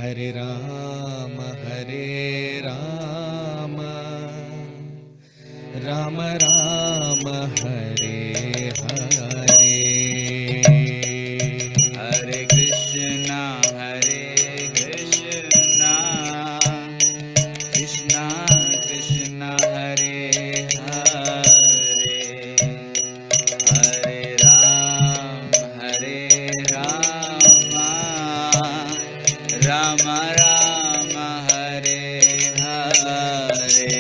Hare Rama, Rama Rama, Hare Hare. Hare Krishna, Krishna Krishna, Hare Hare, Hare Rama, Rama Rama, Hare Hare.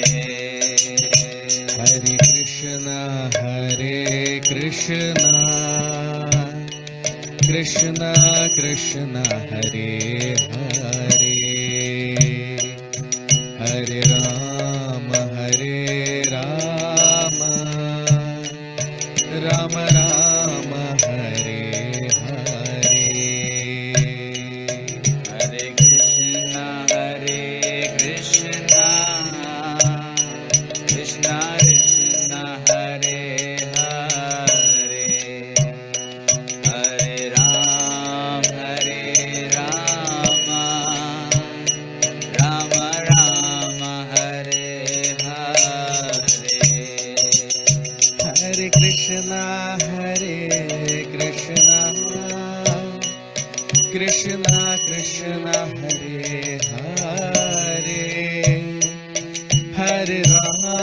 Hare Krishna, Krishna Krishna, Hare Hare, Hare Rama, Rama Rama, Hare Hare. Hare Krishna, Krishna Krishna, Hare Hare, Hare Rama, Rama Rama, Hare Hare. Hare Krishna, Krishna Krishna, Hare Hare, Hare Rama,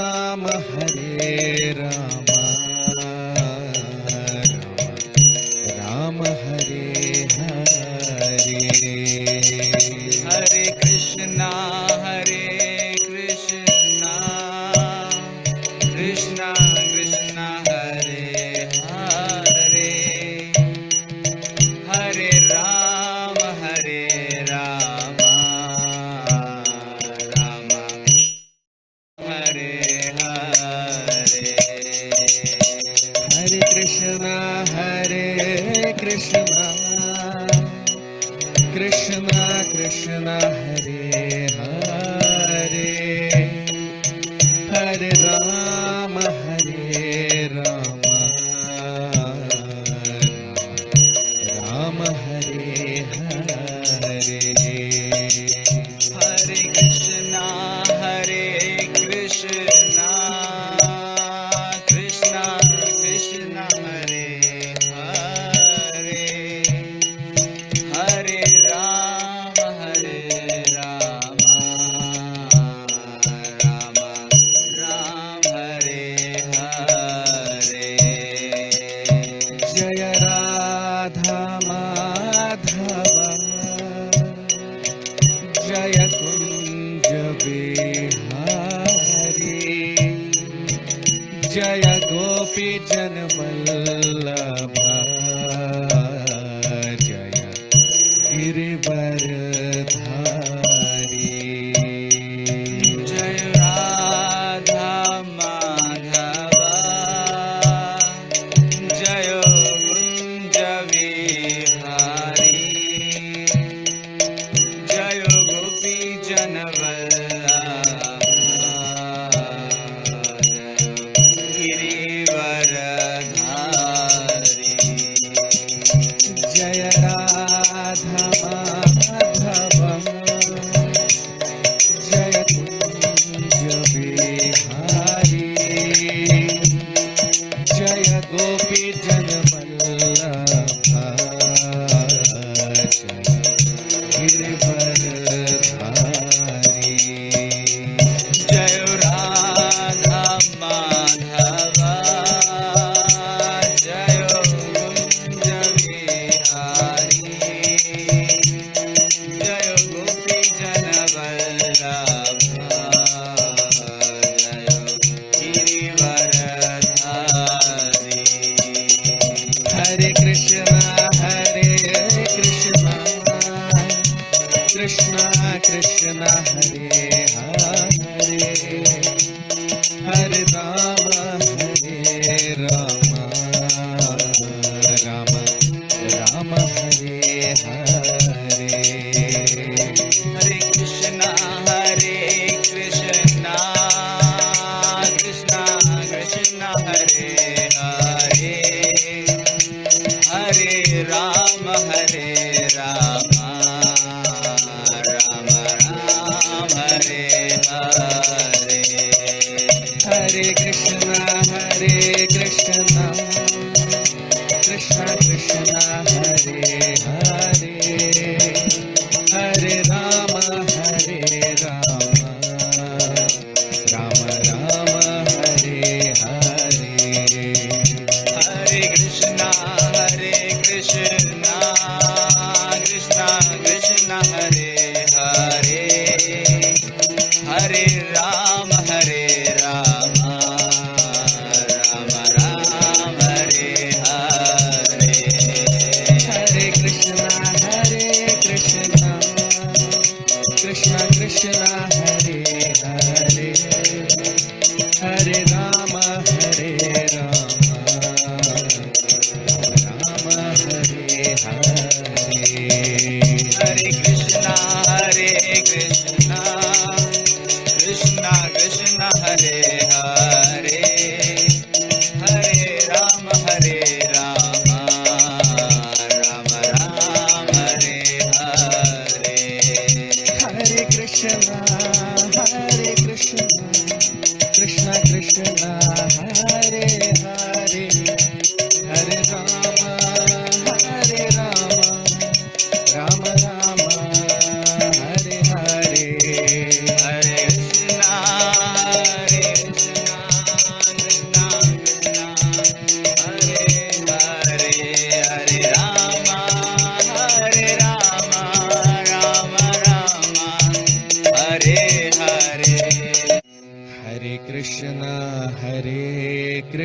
Rama Hare Hare. Hare Krishna, Krishna Krishna, Hare Hare, Hare Rama, Rama Hare Hare. Hare Krishna, Krishna Krishna, Hare Hare, Hare Rama, Rama Hare Hare. Hare Krishna, Krishna Krishna, Hare Hare, Hare Rama, Rama Hare Hare. Jaya Radha Madhava, Jaya Kunja Bihari, Jaya Gopi Janvallabha, Jaya Girivaradhari. Jai Radha Madhava, Jai Kunja Vihari, Jai Gopi Janvallabha, Girivaradhari. Jaya Radha Madhava, Jaya Kunja Bihari, Jaya Gopi Janvallabha, Jaya Girivaradhari. Jai Radha Madhava, Jai Kunja Vihari, Jai Gopi Janvallabha, Jai Girivaradhari. Hare Krishna, Krishna Krishna, Hare Hare, Hare Rama, Rama Rama, Hare Hare. Hare Krishna, Krishna Krishna, Hare Hare, Hare Rama, Rama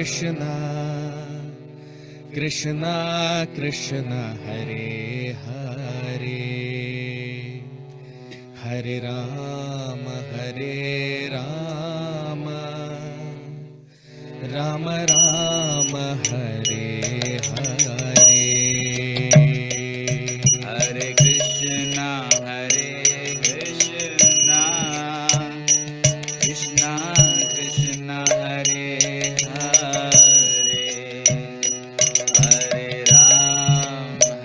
Krishna, Krishna Krishna Hare Hare, Hare Rama Hare Rama, Rama Rama Hare Hare. Hare Krishna, Krishna Krishna Hare Hare,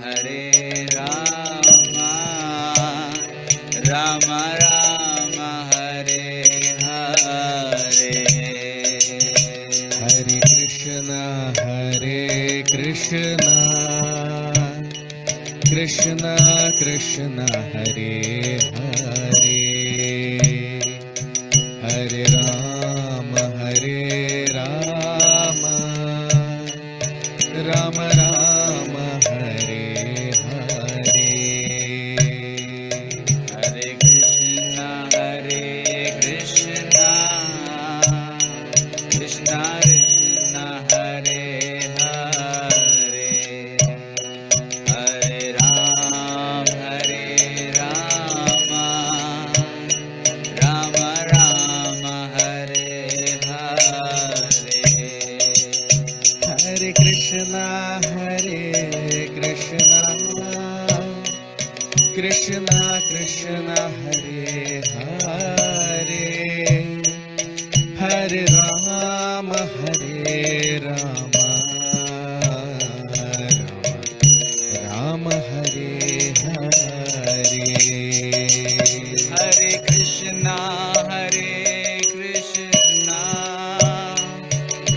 Hare Rama, Rama Rama Hare Hare. Hare Krishna, Krishna Krishna Hare Hare, Hare Rama, Rama Rama Hare Hare. Hare Krishna, Krishna Krishna Hare Hare, Hare Rama, Rama Rama Hare Hare. Hare Krishna, Krishna Krishna Hare Hare, Hare Rama, Rama Rama Hare Hare. Hare Krishna,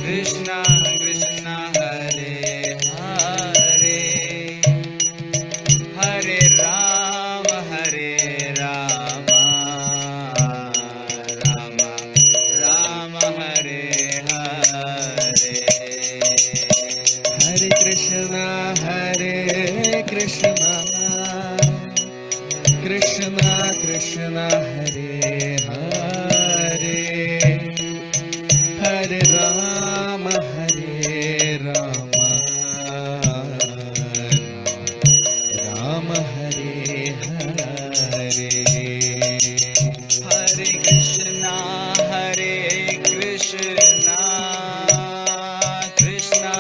Krishna Krishna Hare Hare, Hare Rama, Rama Rama Hare Hare. Hare Krishna, Krishna Krishna Hare Hare, Hare Rama, Rama Rama Hare Hare. Hare Krishna, Krishna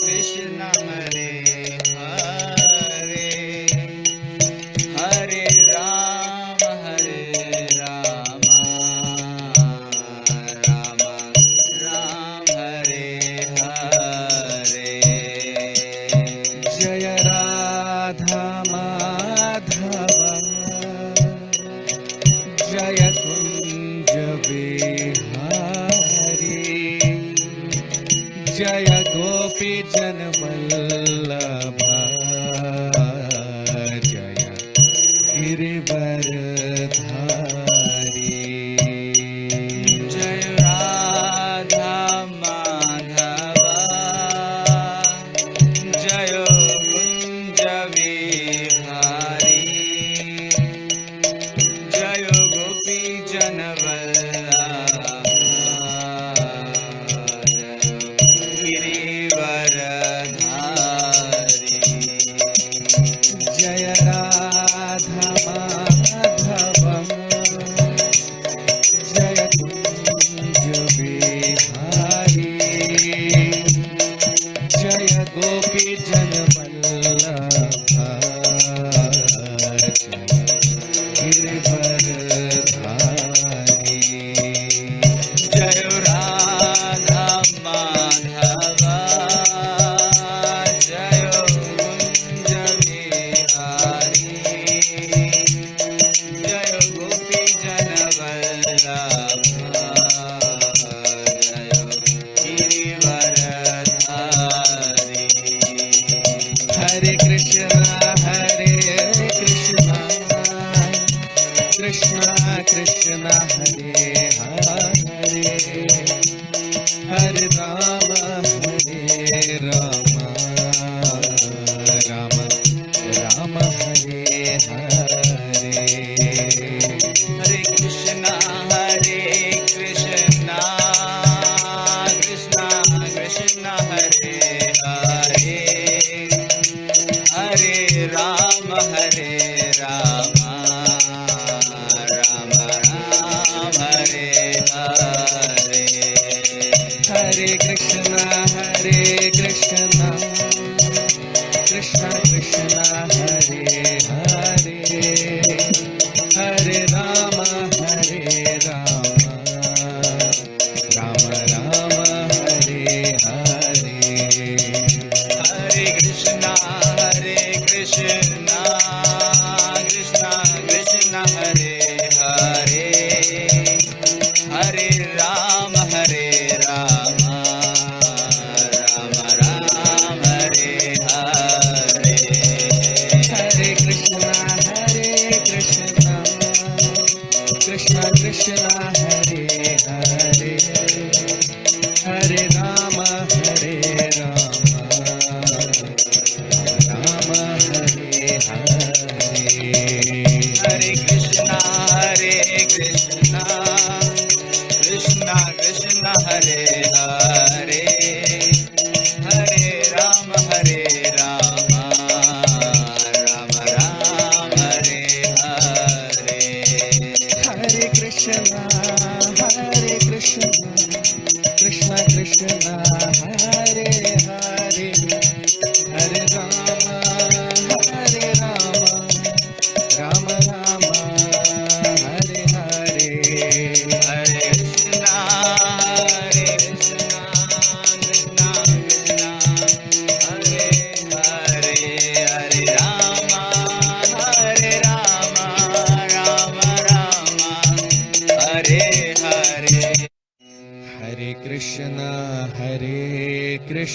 Krishna Hare Hare, Hare Rama, Rama Hare Hare. Jaya Radha Madhava, Jaya Kunja Vihari, Jaya Gopi Janvallabha, Jaya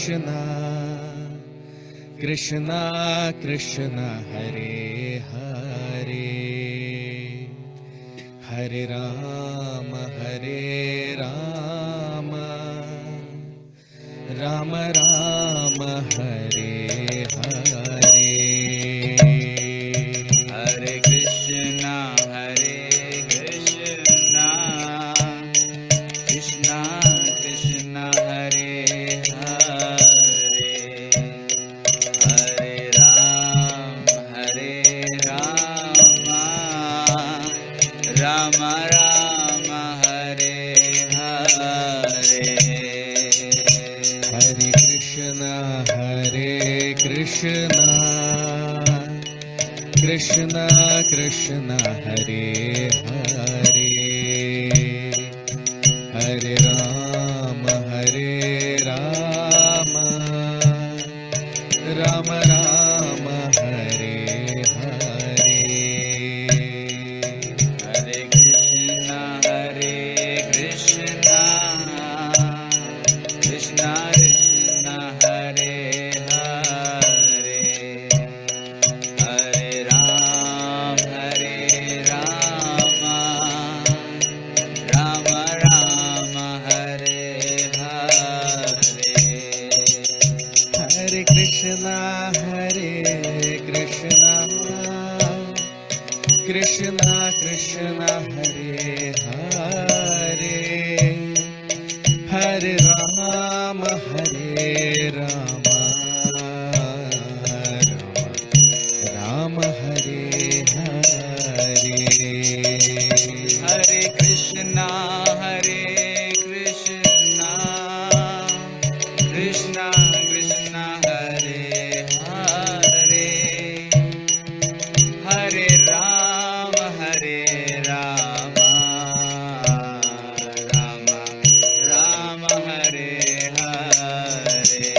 Krishna, Krishna Krishna Hare Hare, Hare Rama Hare Rama, Rama Rama Hare Hare. Hare Krishna, Krishna Krishna Hare Hare, Hare Rama, Rama Rama Hare Hare. Hare Krishna, Krishna Krishna Hare Hare, Hare Rama, Rama Rama Hare Hare. Hare Krishna, Krishna Krishna Hare Hare, Hare Rama, Rama Rama Hare Hare. Hare Krishna, Krishna Krishna Hare Hare, Hare Rama, Rama Rama Hare Hare. Hare Krishna, Krishna Krishna Hare Hare, Hare Rama, Rama Rama Hare Hare.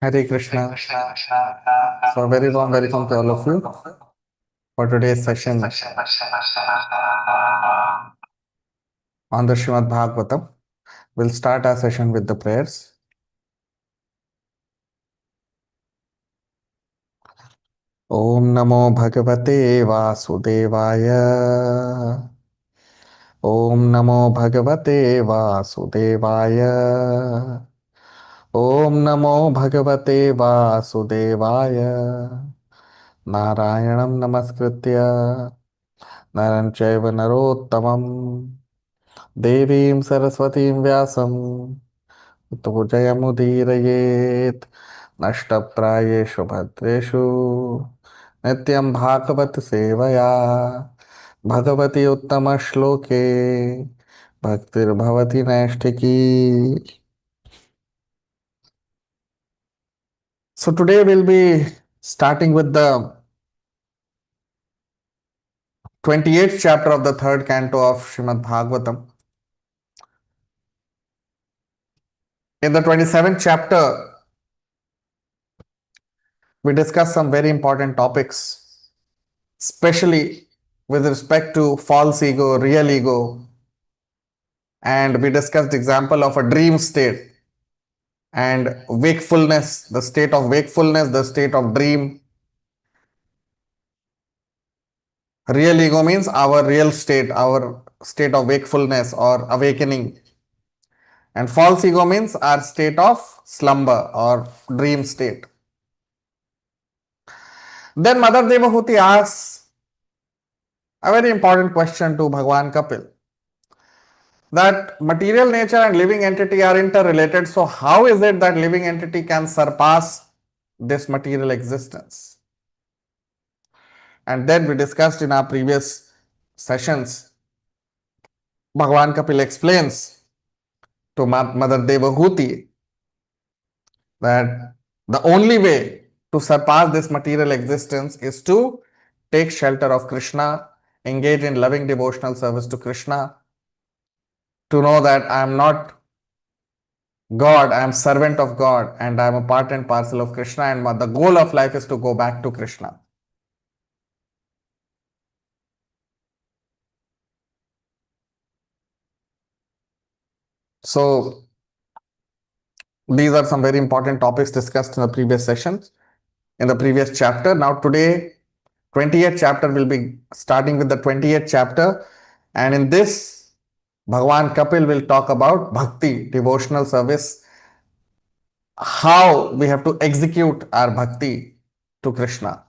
Hare Krishna. So, a very warm welcome to all of you for today's session on the Srimad Bhagavatam. We'll start our session with the prayers. Om Namo Bhagavate Vasudevaya. Om Namo Bhagavate Vasudevaya. Om Namo Bhagavate Vasudevaya. Narayanam Namaskritya Naram Chaiva Narottamam Devim Saraswatim Vyasam Uto Jayamudhirayet Nashtaprayeshu Bhadreshu Nityam Bhagavat Sevaya Bhagavati Uttama Shloke Bhaktir Bhavati Naishtiki. So today we'll be starting with the 28th chapter of the third canto of Srimad Bhagavatam. In the 27th chapter, we discussed some very important topics, especially with respect to false ego, real ego, and we discussed the example of a dream state and wakefulness, the state of wakefulness, the state of dream. Real ego means our real state, our state of wakefulness or awakening. And false ego means our state of slumber or dream state. Then Mother Devahuti asks a very important question to Bhagwan Kapil, that material nature and living entity are interrelated. So how is it that living entity can surpass this material existence? And then we discussed in our previous sessions, Bhagwan Kapil explains to Mother Devahuti that the only way to surpass this material existence is to take shelter of Krishna, engage in loving devotional service to Krishna, to know that I am not God, I am servant of God and I am a part and parcel of Krishna, and the goal of life is to go back to Krishna. So these are some very important topics discussed in the previous sessions, in the previous chapter. Now today, 28th chapter will be starting with the 28th chapter. And in this, Bhagavan Kapil will talk about bhakti, devotional service, how we have to execute our bhakti to Krishna.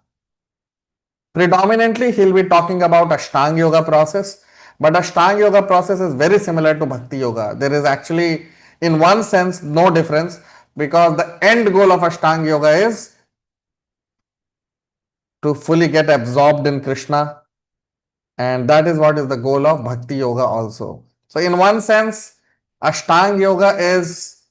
Predominantly, he'll be talking about Ashtanga Yoga process, but Ashtanga Yoga process is very similar to Bhakti Yoga. There is actually, in one sense, no difference because the end goal of Ashtanga Yoga is to fully get absorbed in Krishna, and that is what is the goal of Bhakti Yoga also. So, in one sense, Ashtanga Yoga is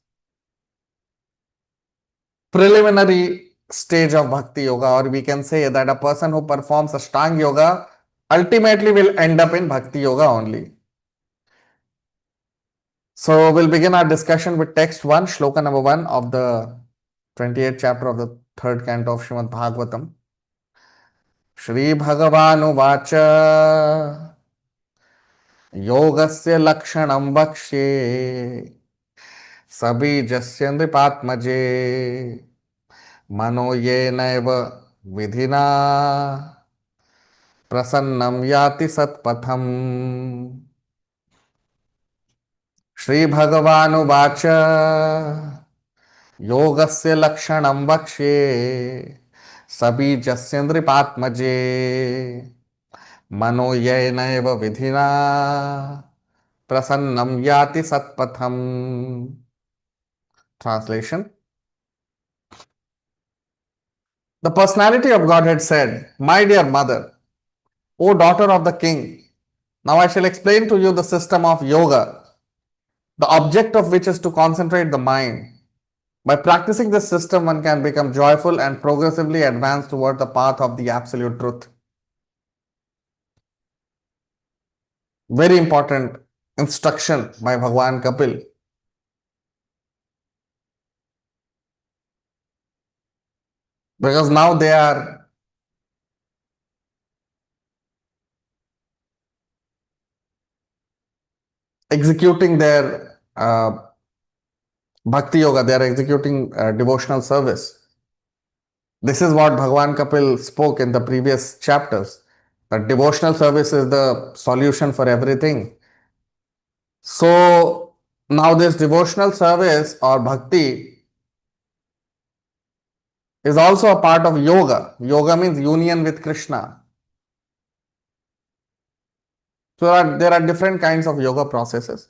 preliminary stage of Bhakti Yoga, or we can say that a person who performs Ashtanga Yoga ultimately will end up in Bhakti Yoga only. So we'll begin our discussion with text 1, Shloka number 1 of the 28th chapter of the 3rd canto of Srimad Bhagavatam. Shri Bhagavanuvacha Yogasya Lakshanam Vakshe Sabijasya Nripatmaje Mano Yenaiva Vidhina Prasannam Yati Satpatham. Shri Bhagavanuvacha योगस्य लक्षणं वक्ष्ये सबीजस्य नृपात्मजे मनो येनैव विधिना प्रसन्नं याति सत्पथम्. Translation. The personality of Godhead said, "My dear mother, O daughter of the king, now I shall explain to you the system of yoga, the object of which is to concentrate the mind. By practicing this system, one can become joyful and progressively advance toward the path of the absolute truth." Very important instruction by Bhagwan Kapil. Because now they are executing their bhakti yoga, they are executing devotional service. This is what Bhagwan Kapil spoke in the previous chapters, that devotional service is the solution for everything. So now this devotional service or bhakti is also a part of yoga. Yoga means union with Krishna. So there are different kinds of yoga processes.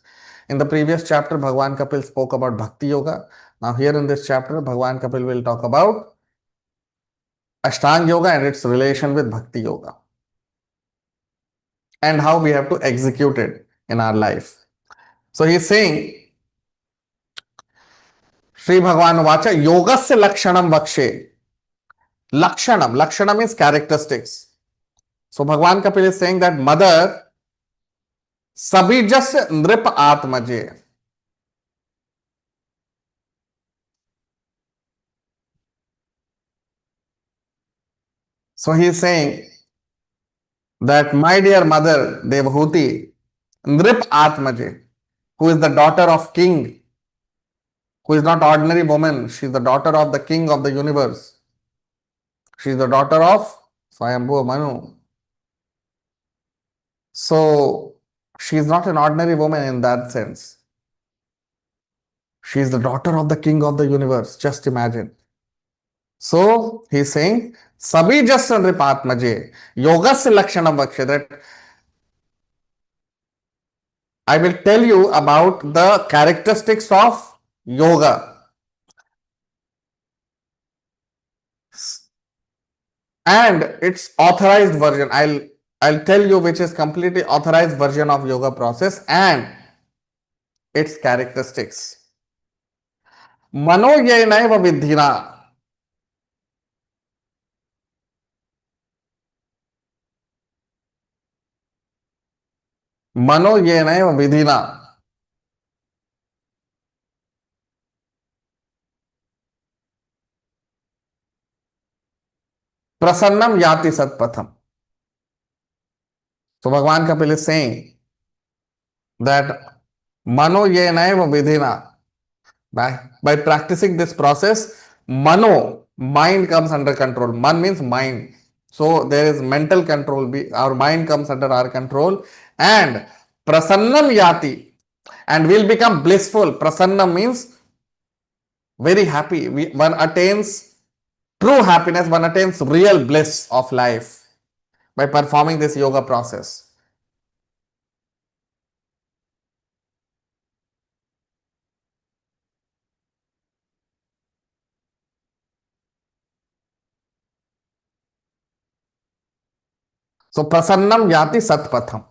In the previous chapter, Bhagwan Kapil spoke about Bhakti Yoga. Now here in this chapter, Bhagwan Kapil will talk about Ashtanga Yoga and its relation with Bhakti Yoga, and how we have to execute it in our life. So he is saying, Sri Bhagwan Vacha Yogasya Lakshanam Vakshe. Lakshana means characteristics. So Bhagwan Kapil is saying that mother Sabijasya Nrip Atmaje. So he is saying that my dear mother Devahuti, Nrip Atmaje, who is the daughter of king, who is not ordinary woman, she is the daughter of the king of the universe. She is the daughter of Swayambhu Manu. So she is not an ordinary woman in that sense. She is the daughter of the king of the universe. Just imagine. So he is saying, Sabijasya Nripatmaje, Yogasya Lakshanam Vakshe, that I will tell you about the characteristics of yoga. And its authorized version. I'll tell you which is completely authorized version of yoga process and its characteristics. Mano yenaiva vidhina. Mano yenaiva vidhina. Prasannam yati satpatham. So Bhagwan Kapil is saying that Mano yenaiva vidhina. By practicing this process, mano, mind comes under control. Man means mind. So there is mental control. Our mind comes under our control. And prasannam yati. And we'll become blissful. Prasanna means very happy. One attains true happiness, one attains real bliss of life by performing this yoga process. So prasannam yati satpatham.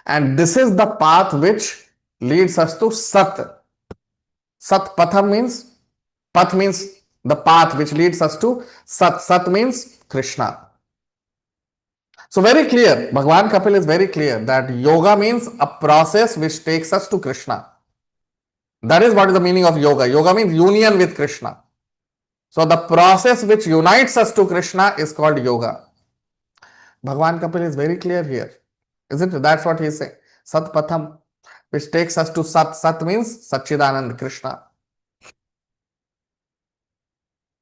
And this is the path which leads us to Sat. Sat Patham means, Path means the path which leads us to Sat. Sat means Krishna. So very clear, Bhagwan Kapil is very clear that yoga means a process which takes us to Krishna. That is what is the meaning of yoga. Yoga means union with Krishna. So the process which unites us to Krishna is called yoga. Bhagwan Kapil is very clear here. Isn't it? That's what he is saying. Sat Patham, which takes us to Sat. Sat means Satchidanand Krishna.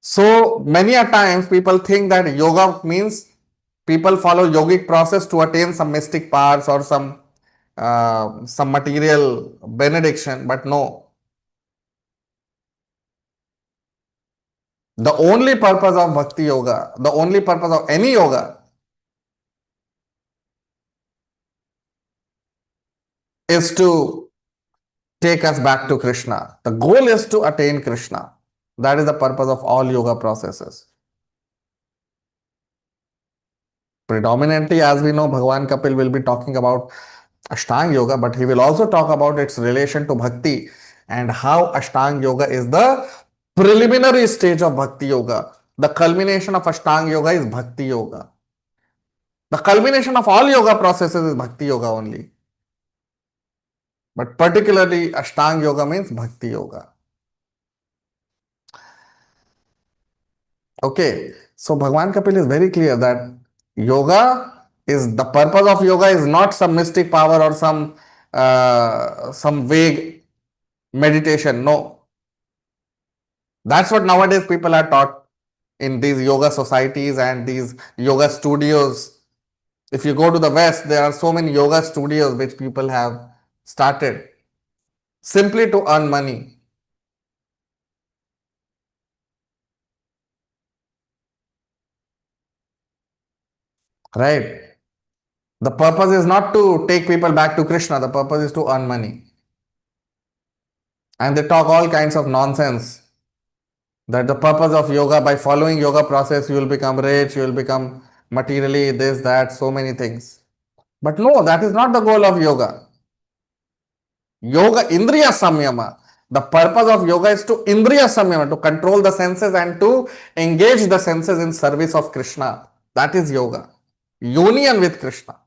So many a times people think that yoga means people follow yogic process to attain some mystic powers or some material benediction, but no. The only purpose of bhakti yoga, the only purpose of any yoga is to take us back to Krishna. The goal is to attain Krishna. That is the purpose of all yoga processes. Predominantly, as we know, Bhagwan Kapil will be talking about Ashtanga Yoga, but he will also talk about its relation to Bhakti and how Ashtanga Yoga is the preliminary stage of Bhakti Yoga. The culmination of Ashtanga Yoga is Bhakti Yoga. The culmination of all yoga processes is Bhakti Yoga only. But particularly Ashtanga Yoga means Bhakti Yoga. Okay, so Bhagwan Kapil is very clear that yoga is the purpose of yoga is not some mystic power or some vague meditation. No, that's what nowadays people are taught in these yoga societies and these yoga studios. If you go to the West, there are so many yoga studios which people have started simply to earn money. Right? The purpose is not to take people back to Krishna, the purpose is to earn money. And they talk all kinds of nonsense that the purpose of yoga, by following yoga process, you will become rich, you will become materially this, that, so many things. But no, that is not the goal of yoga. Yoga, Indriya Samyama. The purpose of yoga is to Indriya Samyama, to control the senses and to engage the senses in service of Krishna. That is yoga. Union with Krishna.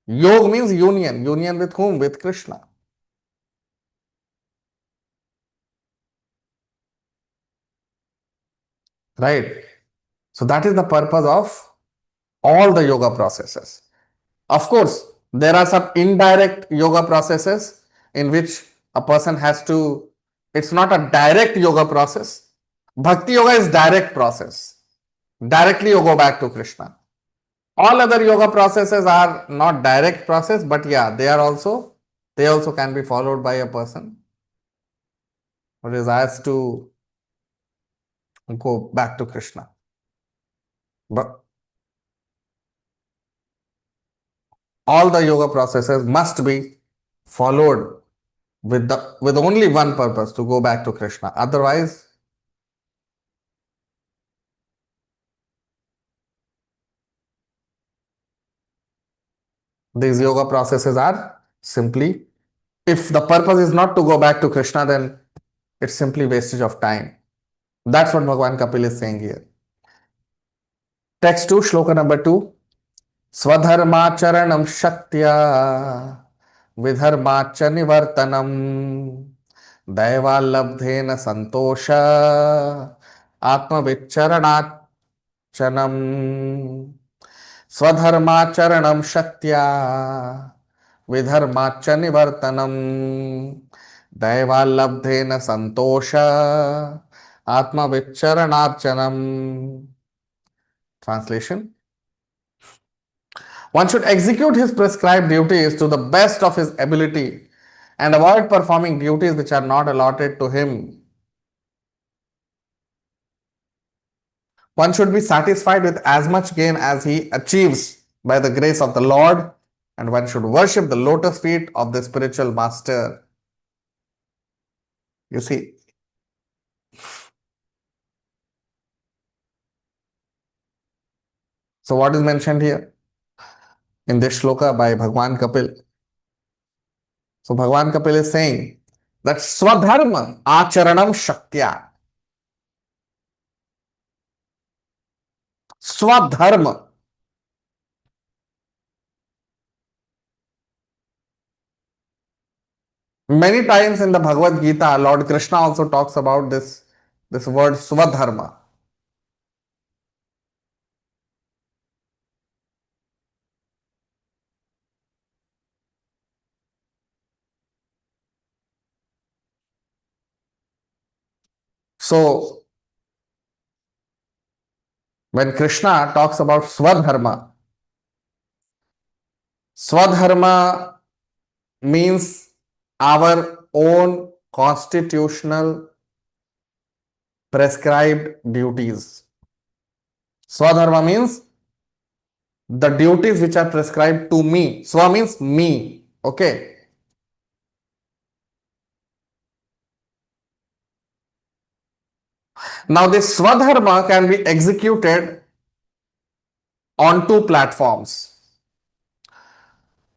Yoga means union. Union with whom? With Krishna. Right? So that is the purpose of all the yoga processes. Of course, there are some indirect yoga processes in which a person has to, it's not a direct yoga process. Bhakti yoga is direct process. Directly you go back to Krishna. All other yoga processes are not direct process, but yeah, they also can be followed by a person who desires to go back to Krishna. But all the yoga processes must be followed with only one purpose, to go back to Krishna. Otherwise, these yoga processes are simply, if the purpose is not to go back to Krishna, then it's simply wastage of time. That's what Bhagwan Kapil is saying here. Text 2, Shloka number 2. Swadharmacharanam shaktya vidharmacha nivartanam daivallabdhena santosha atmavicharanachanam. Swadharmacharanam shaktya विधर्माच्च निवर्तनम दैवाल्लब्धेन Santosh आत्मविच्चरणार्चनम. Translation: one should execute his prescribed duties to the best of his ability and avoid performing duties which are not allotted to him. One should be satisfied with as much gain as he achieves by the grace of the Lord, and one should worship the lotus feet of the spiritual master. You see, so what is mentioned here in this shloka by Bhagwan Kapil? So Bhagwan Kapil is saying that Swadharma Acharanam Shaktya. Swadharma. Many times in the Bhagavad Gita, Lord Krishna also talks about this word Swadharma. So when Krishna talks about Swadharma, Swadharma means our own constitutional prescribed duties. Swadharma means the duties which are prescribed to me. Swa means me. Okay. Now this Swadharma can be executed on two platforms,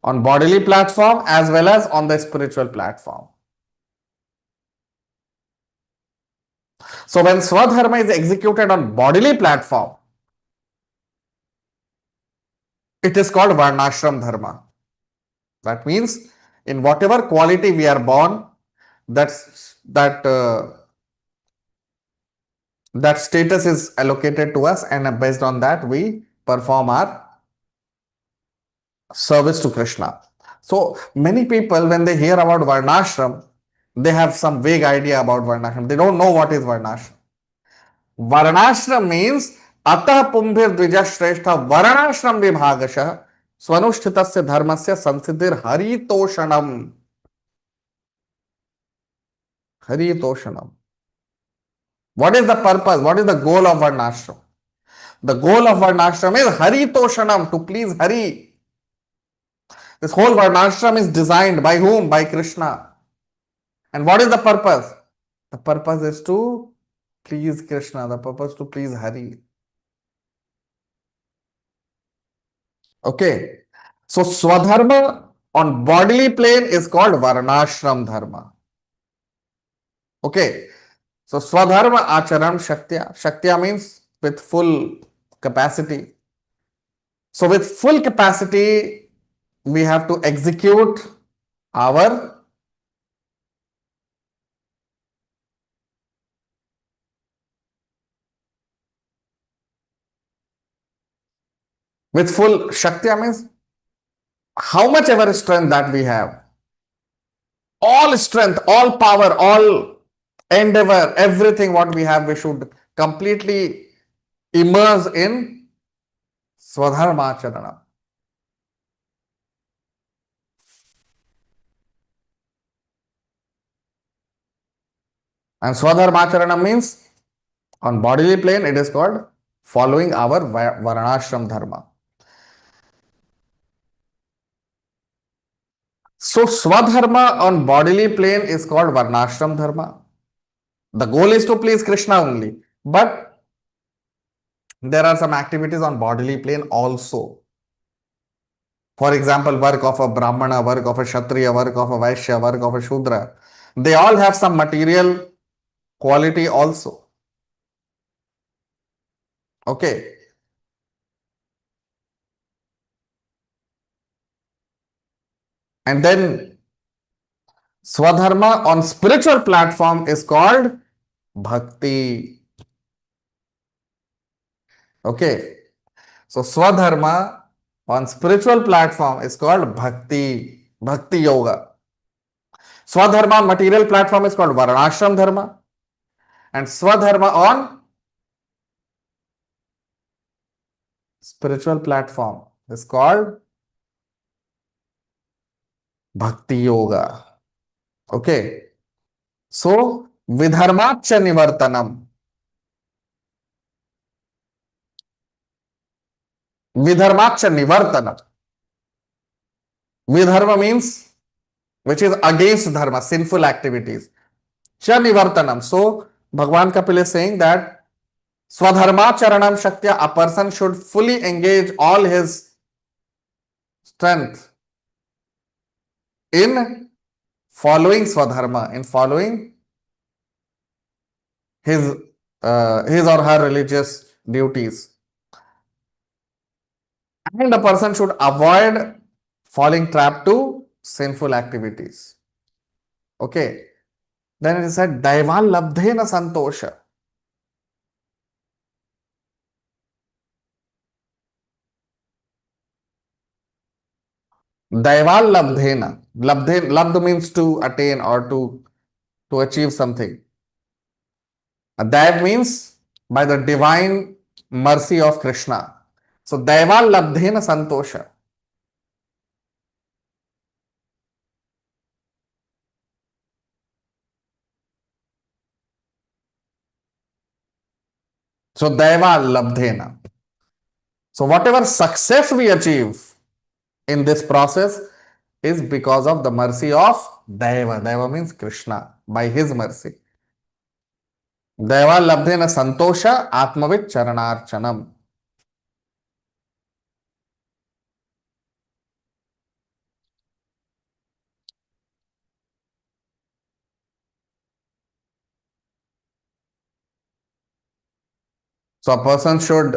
on bodily platform as well as on the spiritual platform. So when Swadharma is executed on bodily platform, it is called Varnashram Dharma. That means in whatever quality we are born, that status is allocated to us, and based on that we perform our service to Krishna. So many people, when they hear about Varnashram, they have some vague idea about Varnashram. They don't know what is Varnashram. Varnashram means Atah Pumbhir Dvija Shrestha Varnashram Vibhagashah Swanushthitasya Dharmasya Sansiddhir Haritoshanam. Haritoshanam. What is the purpose? What is the goal of Varnashram? The goal of Varnashram is Haritoshanam, to please Hari. This whole Varnashram is designed by whom? By Krishna. And what is the purpose? The purpose is to please Krishna. The purpose to please Hari. Okay. So Swadharma on bodily plane is called Varnashram Dharma. Okay. So Swadharma Acharan Shaktya. Shaktya means with full capacity. So with full capacity, we have to execute our with full Shaktya means how much ever strength that we have. All strength, all power, all endeavor, everything what we have, we should completely immerse in Swadharma Acharana. And Swadharma Acharana means on bodily plane it is called following our Varnashram Dharma. So Swadharma on bodily plane is called Varnashram Dharma. The goal is to please Krishna only. But there are some activities on bodily plane also. For example, work of a Brahmana, work of a Kshatriya, work of a Vaishya, work of a Shudra. They all have some material quality also. Okay. And then Swadharma on spiritual platform is called Bhakti. Okay. So Swadharma on spiritual platform is called Bhakti. Bhakti Yoga. Swadharma on material platform is called Varnashram Dharma, and Swadharma on spiritual platform is called Bhakti Yoga. Okay. So, Vidharmacha Nivartanam. Vidharmacha Nivartanam. Vidharma means which is against dharma, sinful activities. Cha Nivartanam. So, Bhagwan Kapil is saying that Swadharma Charanam Shaktya, a person should fully engage all his strength in following Swadharma, in following his or her religious duties. And a person should avoid falling trap to sinful activities. Okay. Then it is said, Daivan labdhena santosha. Daival labdhena. Labd means to attain or to achieve something. That means by the divine mercy of Krishna. So Daival labdhena santosha. So Daival labdhena. So whatever success we achieve in this process is because of the mercy of Daiva. Daiva means Krishna, by his mercy. Daiva labdhena santosha atmavit charanarchanam. So a person should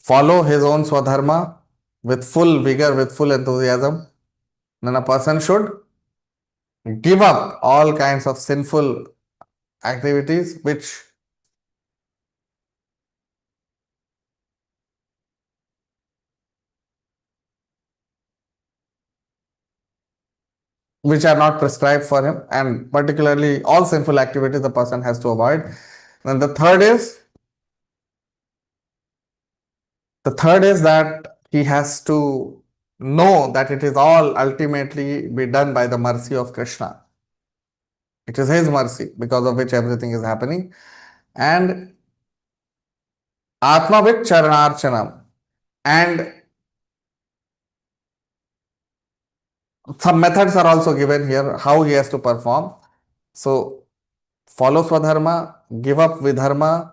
follow his own swadharma with full vigor, with full enthusiasm. Then a person should give up all kinds of sinful activities which are not prescribed for him, and particularly all sinful activities the person has to avoid. Then the third is that he has to know that it is all ultimately be done by the mercy of Krishna. It is his mercy because of which everything is happening. And Atmavit Charanarchanam. And some methods are also given here how he has to perform. So follow Swadharma, give up Vidharma,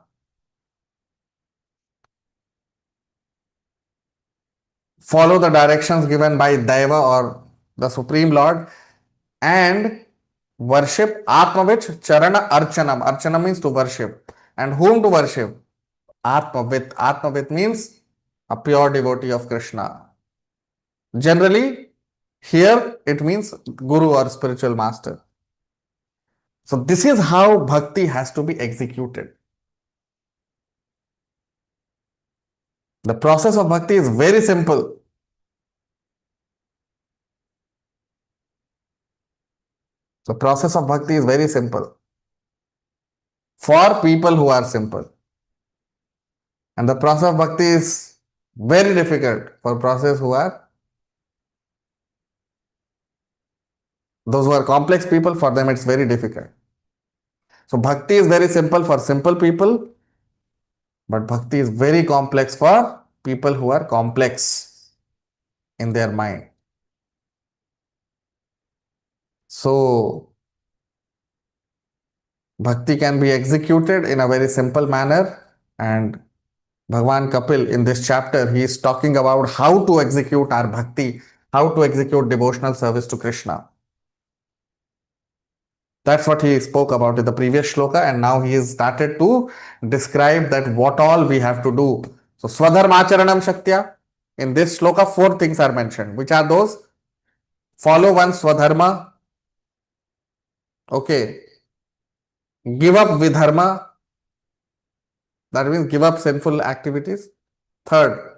follow the directions given by Daiva or the Supreme Lord, and worship Atmavit Charana Archanam. Archana means to worship. And whom to worship? Atmavit. Atmavit means a pure devotee of Krishna. Generally, here it means Guru or spiritual master. So this is how bhakti has to be executed. The process of bhakti is very simple. The process of bhakti is very simple for people who are simple. And the process of bhakti is very difficult for process who are those who are complex people. For them it's very difficult. So bhakti is very simple for simple people, but bhakti is very complex for people who are complex in their mind. So bhakti can be executed in a very simple manner, and Bhagwan Kapil in this chapter, he is talking about how to execute our bhakti, how to execute devotional service to Krishna. That's what he spoke about in the previous shloka, and now he has started to describe that what all we have to do. So Swadharmacharanam Shaktya. In this shloka, 4 things are mentioned. Which are those? Follow one's Swadharma. Okay. Give up Vidharma. That means give up sinful activities. Third,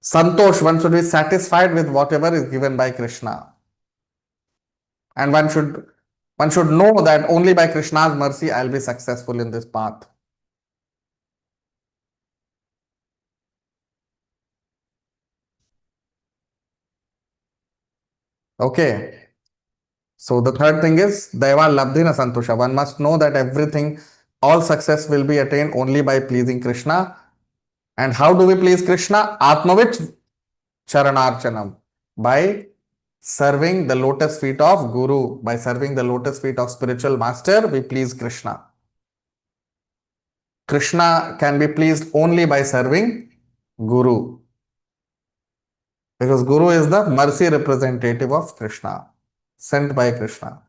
Santosh, one should be satisfied with whatever is given by Krishna. And one should know that only by Krishna's mercy I'll be successful in this path. Okay. So the third thing is Daiva Labdhina Santosha. One must know that everything, all success will be attained only by pleasing Krishna. And how do we please Krishna? Atmavit Charanarchanam. By serving the lotus feet of Guru, by serving the lotus feet of spiritual master, we please Krishna. Krishna can be pleased only by serving Guru. Because Guru is the mercy representative of Krishna, sent by Krishna.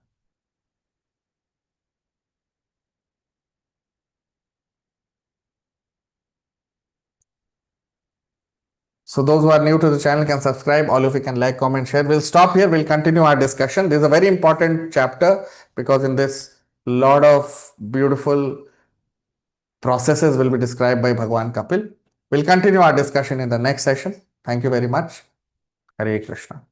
So those who are new to the channel can subscribe. All of you can like, comment, share. We'll stop here. We'll continue our discussion. This is a very important chapter because in this lot of beautiful processes will be described by Bhagwan Kapil. We'll continue our discussion in the next session. Thank you very much. Hare Krishna.